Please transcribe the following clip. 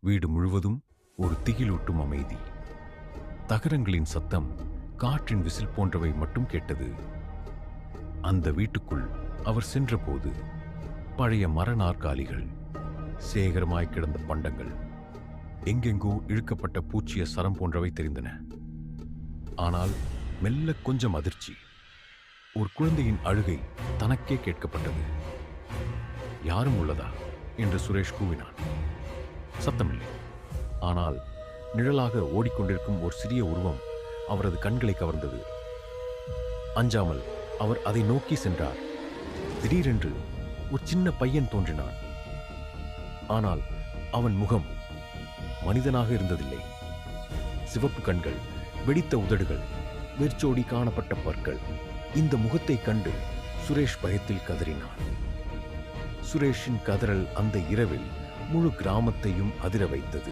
வீடு முழுவதும் ஒரு திகிலூட்டும் அமைதி. தகரங்களின் சத்தம், காற்றின் விசில் போன்றவை மட்டும் கேட்டது. அந்த வீட்டுக்குள் அவர் சென்றபோது பழைய மர நாற்காலிகள், சேகரமாய் கிடந்த பண்டங்கள், எங்கெங்கோ இழுக்கப்பட்ட பூச்சிய சரம் போன்றவை தெரிந்தன. ஆனால் மெல்ல கொஞ்சம் அதிர்ச்சி. ஒரு குழந்தையின் அழுகை தனக்கே கேட்கப்பட்டது. யாரும் உள்ளதா என்று சுரேஷ் கூவினான். சத்தமில்லை. ஆனால் நிழலாக ஓடிக்கொண்டிருக்கும் ஒரு சிறிய உருவம் அவரது கண்களை கவர்ந்தது. அஞ்சாமல் அவர் அதை நோக்கி சென்றார். திடீரென்று ஒரு சின்ன பையன் தோன்றினான். ஆனால் அவன் முகம் மனிதனாக இருந்ததில்லை. சிவப்பு கண்கள், வெடித்த உதடுகள், வெறிச்சோடி காணப்பட்ட பற்கள். இந்த முகத்தை கண்டு சுரேஷ் பயத்தில் கதறினான். சுரேஷின் கதறல் அந்த இரவில் முழு கிராமத்தையும் அதிர வைத்தது.